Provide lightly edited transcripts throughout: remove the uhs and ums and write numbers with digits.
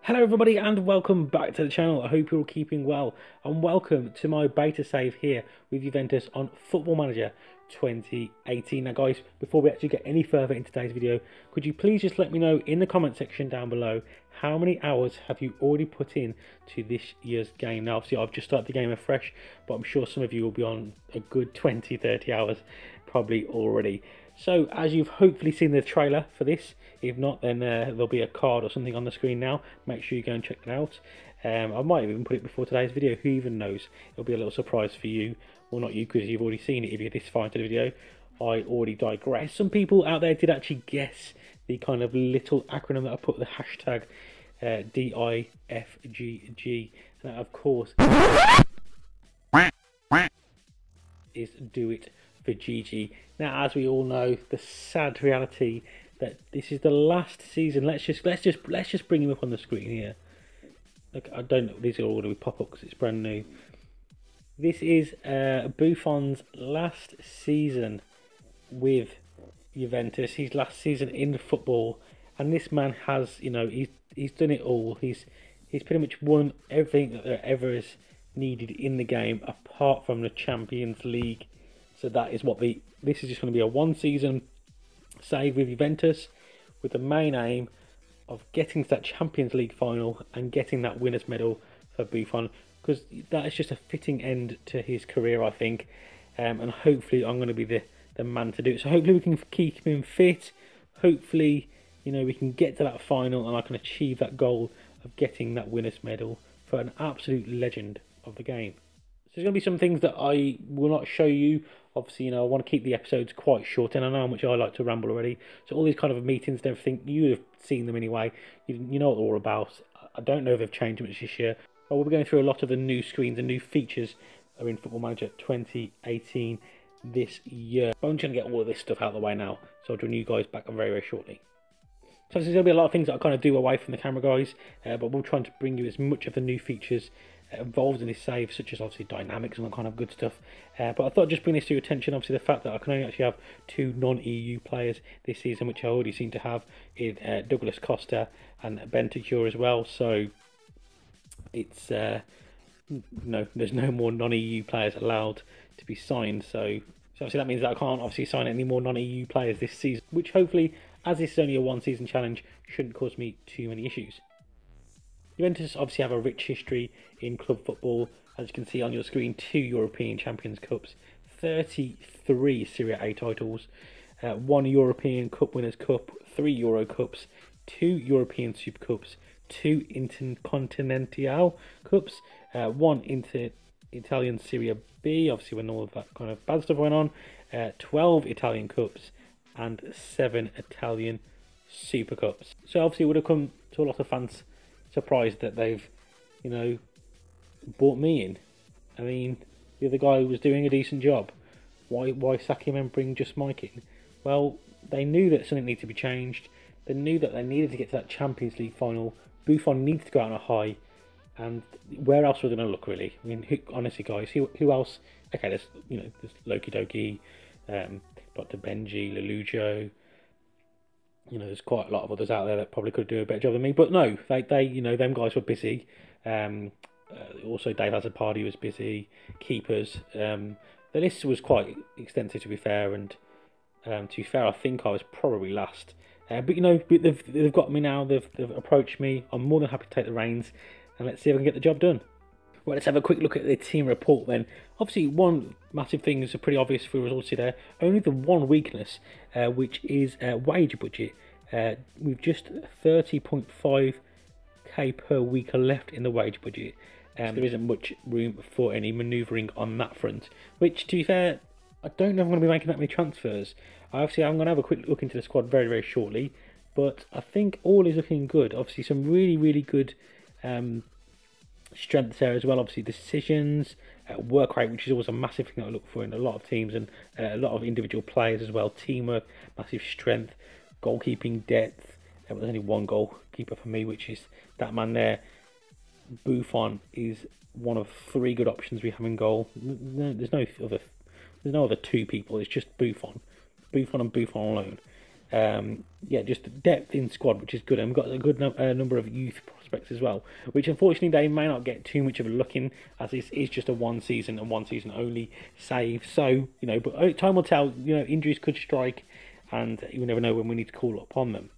Hello everybody and welcome back to the channel. I hope you're all keeping well and welcome to my beta save here with Juventus on Football Manager 2018. Now guys, before we actually get any further in today's video, could you please just let me know in the comment section down below how many hours have you already put in to this year's game. Now obviously I've just started the game afresh, but I'm sure some of you will be on a good 20-30 hours probably already. So as you've hopefully seen the trailer for this, if not then there'll be a card or something on the screen now. Make sure you go and check that out. I might have even put it before today's video, who even knows. It'll be a little surprise for you. Well, not you, because you've already seen it if you're this far into the video. I already digress. Some people out there did actually guess the kind of little acronym that I put, the hashtag DIFGG. And that of course is do it for Gigi. Now as we all know, the sad reality that this is the last season. Let's just bring him up on the screen here. Look, I don't know, these are all going to be pop up because it's brand new. This is Buffon's last season with Juventus. His last season in football, and this man has, you know, he's done it all. He's pretty much won everything that there ever is needed in the game, apart from the Champions League. So that is what this is just going to be a one season save with Juventus, with the main aim of getting to that Champions League final and getting that winner's medal for Buffon, because that is just a fitting end to his career, I think. And hopefully I'm going to be the man to do it. So hopefully we can keep him fit. Hopefully, you know, we can get to that final and I can achieve that goal of getting that winner's medal for an absolute legend of the game. So there's going to be some things that I will not show you. Obviously, you know, I want to keep the episodes quite short, and I know how much I like to ramble already. So all these kind of meetings and everything, you have seen them anyway. You know what they're all about. I don't know if they've changed much this year, but we'll be going through a lot of the new screens and new features are in Football Manager 2018 this year. But I'm just going to get all of this stuff out of the way now, so I'll join you guys back very, very shortly. So there's going to be a lot of things that I kind of do away from the camera, guys, but we'll try to bring you as much of the new features involved in this save, such as obviously dynamics and that kind of good stuff. But I thought I'd just bring this to your attention. Obviously, the fact that I can only actually have 2 non-EU players this season, which I already seem to have in Douglas Costa and Bentancur as well. So it's no, there's no more non-EU players allowed to be signed. So obviously that means that I can't obviously sign any more non-EU players this season, which hopefully, as this is only a one-season challenge, shouldn't cause me too many issues. Juventus obviously have a rich history in club football, as you can see on your screen. 2 European Champions Cups, 33 Serie A titles, 1 European Cup Winners' Cup, 3 Euro Cups, 2 European Super Cups, 2 Intercontinental Cups, 1 Italian Serie B, obviously when all of that kind of bad stuff went on, 12 Italian Cups, and 7 Italian Super Cups. So obviously it would have come to a lot of fans surprised that they've, you know, brought me in. I mean, the other guy was doing a decent job. Why sack him and bring Just M1ke in? Well, they knew that something needed to be changed. They knew that they needed to get to that Champions League final. Buffon needs to go out on a high, and where else were they going to look, really? I mean, honestly, guys, who else? Okay, there's, you know, there's Loki Doki, Dr. Benji, Lelujo. You know, there's quite a lot of others out there that probably could do a better job than me, but no, they you know, them guys were busy. Also, Dave Azzopardi was busy. Keepers. The list was quite extensive, to be fair, and to be fair, I think I was probably last. But you know, they've got me now. They've approached me. I'm more than happy to take the reins, and let's see if I can get the job done. Well, let's have a quick look at the team report then. Obviously, one massive thing is pretty obvious for us all today. Only the one weakness, which is wage budget. We've just 30.5k per week left in the wage budget. There isn't much room for any manoeuvring on that front. Which, to be fair, I don't know if I'm going to be making that many transfers. Obviously, I'm going to have a quick look into the squad very, very shortly. But I think all is looking good. Obviously, some really, really good strengths there as well. Obviously decisions, work rate, which is always a massive thing that I look for in a lot of teams, and a lot of individual players as well. Teamwork, massive strength, goalkeeping depth. There's only one goalkeeper for me, which is that man there. Buffon is one of 3 good options we have in goal. There's no other 2 people. It's just Buffon and Buffon alone. Yeah, just depth in squad, which is good, and we've got a good number of youth prospects as well, which unfortunately they may not get too much of a look in, as this is just a one season and one season only save. So but time will tell. Injuries could strike, and you never know when we need to call upon them.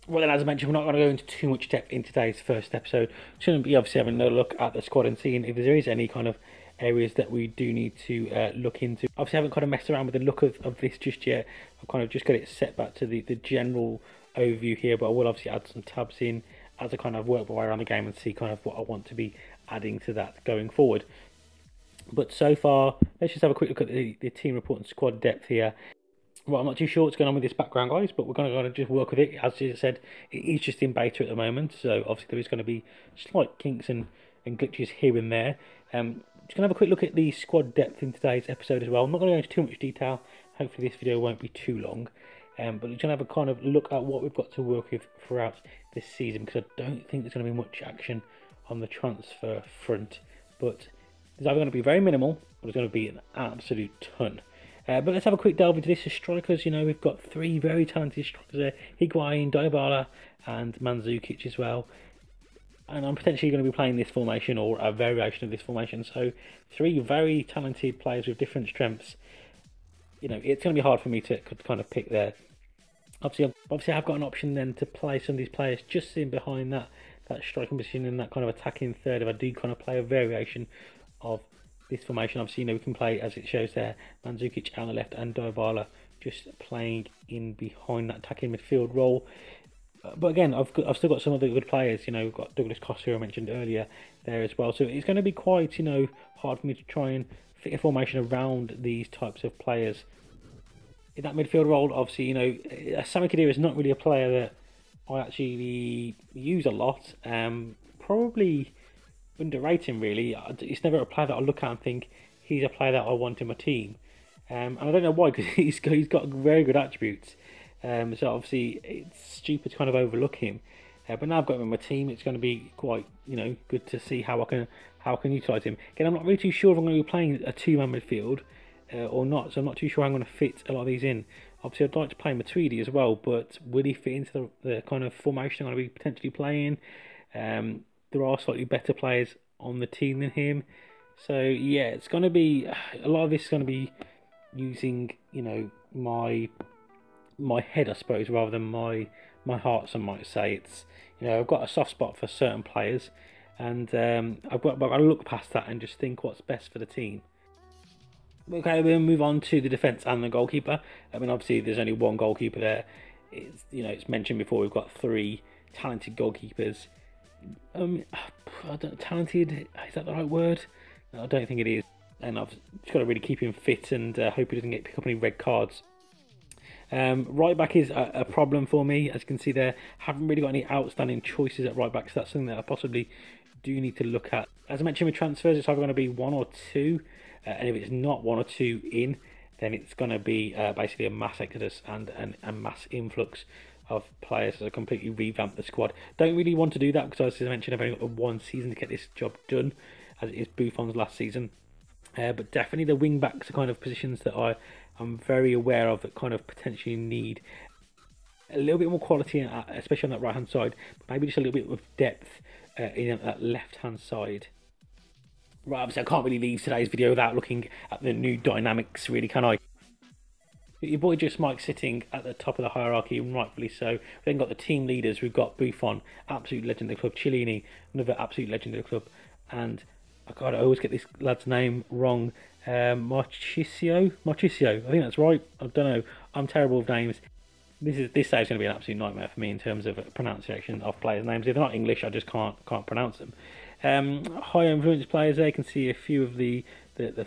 Well, then, as I mentioned, we're not going to go into too much depth in today's first episode. We're going to be obviously having a look at the squad and seeing if there is any kind of areas that we do need to look into. Obviously, I haven't kind of messed around with the look of this just yet. I've kind of just got it set back to the general overview here, but I will obviously add some tabs in as I kind of work my way around the game and see kind of what I want to be adding to that going forward. But so far, let's just have a quick look at the team report and squad depth here. Well, I'm not too sure what's going on with this background, guys, but we're going to just work with it. As I said, it is just in beta at the moment, so obviously there is going to be slight kinks and glitches here and there. Just going to have a quick look at the squad depth in today's episode as well. I'm not going to go into too much detail. Hopefully this video won't be too long. But we're going to have a kind of look at what we've got to work with throughout this season, because I don't think there's going to be much action on the transfer front. But there's either going to be very minimal, or there's going to be an absolute ton. But let's have a quick delve into this. As strikers, we've got three very talented strikers there. Higuain, Dybala and Mandzukic as well. And I'm potentially going to be playing this formation or a variation of this formation. So three very talented players with different strengths. It's going to be hard for me to kind of pick there. Obviously I've got an option then to play some of these players just in behind that striking position and that kind of attacking third. If I do kind of play a variation of this formation, obviously we can play, as it shows there, Mandzukic on the left and Dybala just playing in behind that attacking midfield role. But again, I've still got some other good players. We've got Douglas Costa, who I mentioned earlier, there as well. So it's going to be quite hard for me to try and fit a formation around these types of players. In that midfield role, obviously, Sami Khedira is not really a player that I actually use a lot. Probably underrating, really. It's never a player that I look at and think he's a player that I want in my team, and I don't know why, because he's got very good attributes. So obviously it's stupid to kind of overlook him. But now I've got him in my team, it's going to be quite good to see how I can utilise him. Again, I'm not really too sure if I'm going to be playing a two-man midfield or not, so I'm not too sure how I'm going to fit a lot of these in. Obviously I'd like to play Matuidi as well, but will he fit into the kind of formation I'm going to be potentially playing? There are slightly better players on the team than him, so yeah, it's going to be a lot of this is going to be using my head, I suppose, rather than my heart. Some might say it's I've got a soft spot for certain players, and I've got to look past that and just think what's best for the team. Okay, we'll move on to the defence and the goalkeeper. I mean, obviously there's only one goalkeeper there. It's mentioned before, we've got three talented goalkeepers. Talented, is that the right word? No, I don't think it is. And I've just got to really keep him fit and hope he doesn't pick up any red cards. Right back is a problem for me, as you can see there. Haven't really got any outstanding choices at right back, so that's something that I possibly do need to look at. As I mentioned with transfers, it's either going to be one or two, and if it's not one or two in, then it's going to be basically a mass exodus and a mass influx of players to completely revamp the squad. Don't really want to do that because, as I mentioned, I've only got one season to get this job done, as it is Buffon's last season. But definitely the wing backs are kind of positions that I'm very aware of that kind of potentially need a little bit more quality, especially on that right hand side, but maybe just a little bit of depth in that left hand side. Right, obviously I can't really leave today's video without looking at the new dynamics, really, can I? Your boy Just M1ke sitting at the top of the hierarchy, and rightfully so. We've then got the team leaders. We've got Buffon, absolute legend of the club. Chiellini, another absolute legend of the club. And I always get this lad's name wrong. Marchisio, I think that's right. I don't know. I'm terrible with names. This stage is going to be an absolute nightmare for me in terms of pronunciation of players' names. If they're not English, I just can't pronounce them. High influence players there. You can see a few of the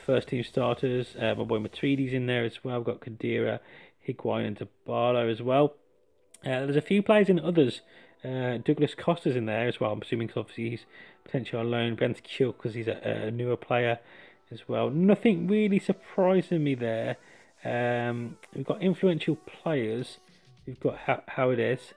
first team starters. My boy Matuidi's in there as well. We've got Khedira, Higuain and Dybala as well. There's a few players in others. Douglas Costa's in there as well. I'm assuming because obviously he's potentially on loan. Ben's Kill because he's a newer player as well. Nothing really surprising me there. We've got influential players. We've got Howard is,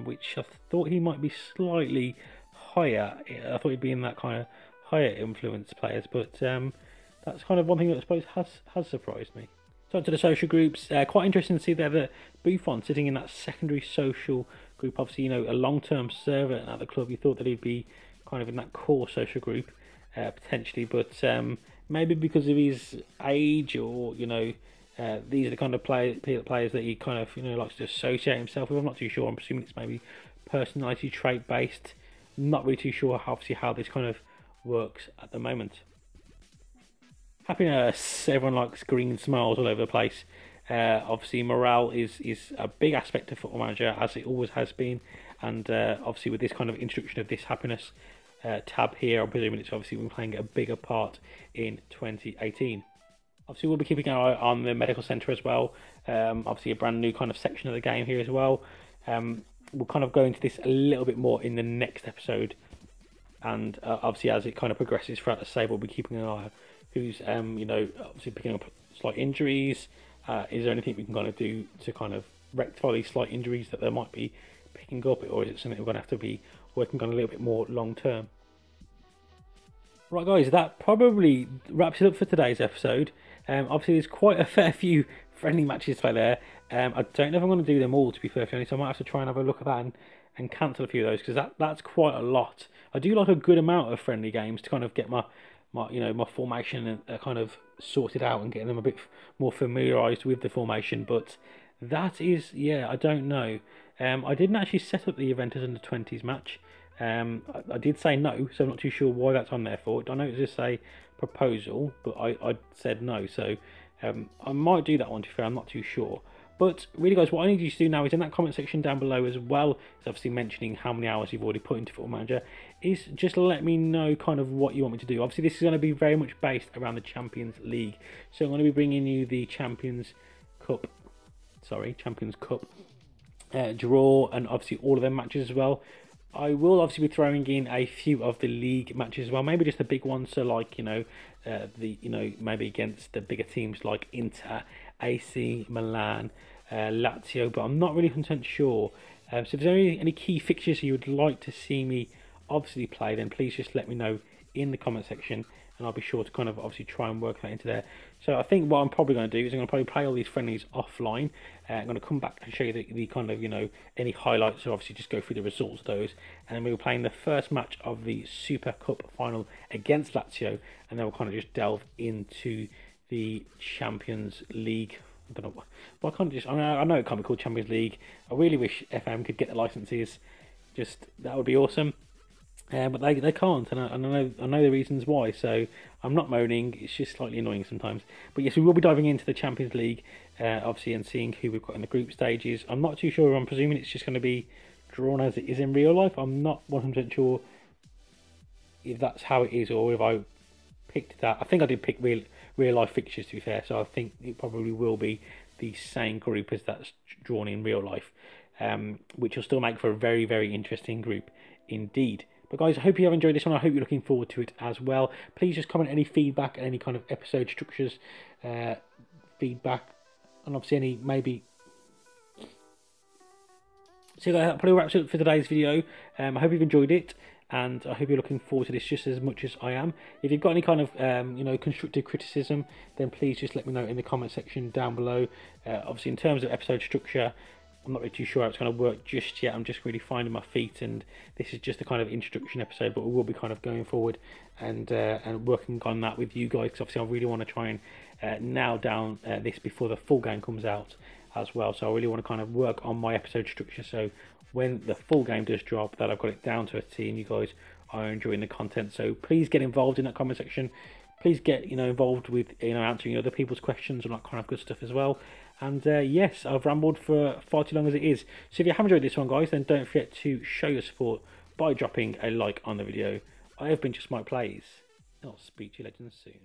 which I thought he might be slightly higher. I thought he'd be in that kind of higher influence players, but that's kind of one thing that I suppose has surprised me. So to the social groups, quite interesting to see there that Buffon sitting in that secondary social group. Obviously, you know, a long-term servant at the club. You thought that he'd be kind of in that core social group potentially, but maybe because of his age, or you know, these are the kind of players that he kind of, you know, likes to associate himself with. I'm not too sure. I'm assuming it's maybe personality trait based. Not really too sure obviously how this kind of works at the moment. Happiness, everyone likes green smiles all over the place. Obviously morale is a big aspect of Football Manager, as it always has been, and obviously with this kind of introduction of this happiness tab here, I'm presuming it's obviously been playing a bigger part in 2018. Obviously we'll be keeping an eye on the medical centre as well. Obviously a brand new kind of section of the game here as well. We'll kind of go into this a little bit more in the next episode, and obviously as it kind of progresses throughout the save, we'll be keeping an eye on who's you know, obviously picking up slight injuries. Is there anything we can kind of do to kind of rectify these slight injuries that they might be picking up, or is it something we're going to have to be working on a little bit more long term? Right guys, that probably wraps it up for today's episode. Obviously there's quite a fair few friendly matches to play there. I don't know if I'm going to do them all, to be perfectly honest. I might have to try and have a look at that and cancel a few of those, because that's quite a lot. I do like a good amount of friendly games to kind of get my you know, my formation kind of sorted out and getting them a bit more familiarised with the formation. But that is, yeah, I don't know. I didn't actually set up the Juventus under 20s match. I did say no, so I'm not too sure why that's on there for. I know it's just a proposal, but I said no, so I might do that one, to be fair. I'm not too sure. But really guys, what I need you to do now is in that comment section down below, as well as obviously mentioning how many hours you've already put into Football Manager, is just let me know kind of what you want me to do. Obviously this is going to be very much based around the Champions League, so I'm going to be bringing you the Champions Cup draw, and obviously all of them matches as well. I will obviously be throwing in a few of the league matches as well, maybe just the big ones, so like, you know, maybe against the bigger teams like Inter, AC Milan, Lazio, but I'm not really 100% sure. So if there's any key fixtures you would like to see me obviously play, then please just let me know in the comment section, and I'll be sure to kind of obviously try and work that into there. So I think what I'm probably going to do is I'm going to probably play all these friendlies offline. I'm going to come back and show you the kind of, you know, any highlights, so obviously just go through the results of those, and then we'll be playing the first match of the Super Cup final against Lazio, and then we'll kind of just delve into the Champions League. I don't know why can't it just, I know it can't be called Champions League. I really wish FM could get the licenses, just that would be awesome. But they can't, and I know the reasons why, so I'm not moaning. It's just slightly annoying sometimes. But yes, we will be diving into the Champions League, obviously, and seeing who we've got in the group stages. I'm not too sure. I'm presuming it's just going to be drawn as it is in real life. I'm not 100% sure if that's how it is, or if I picked that. I think I did pick real life fixtures, to be fair, so I think it probably will be the same group as that's drawn in real life, which will still make for a very, very interesting group indeed. But guys, I hope you have enjoyed this one. I hope you're looking forward to it as well. Please just comment any feedback and any kind of episode structures feedback, and obviously any maybe. So that probably wraps it up for today's video. I hope you've enjoyed it, and I hope you're looking forward to this just as much as I am. If you've got any kind of you know, constructive criticism, then please just let me know in the comment section down below. Obviously in terms of episode structure, I'm not really too sure how it's going to work just yet. I'm just really finding my feet, and this is just a kind of introduction episode, but we will be kind of going forward and working on that with you guys, because obviously I really want to try and nail down this before the full game comes out as well. So I really want to kind of work on my episode structure, so when the full game does drop, that I've got it down to a T and you guys are enjoying the content. So please get involved in that comment section. Please get, you know, involved with, you know, answering other people's questions and that kind of good stuff as well. And yes, I've rambled for far too long as it is. So if you have enjoyed this one, guys, then don't forget to show your support by dropping a like on the video. I have been Just M1ke Plays, and I'll speak to you legends soon.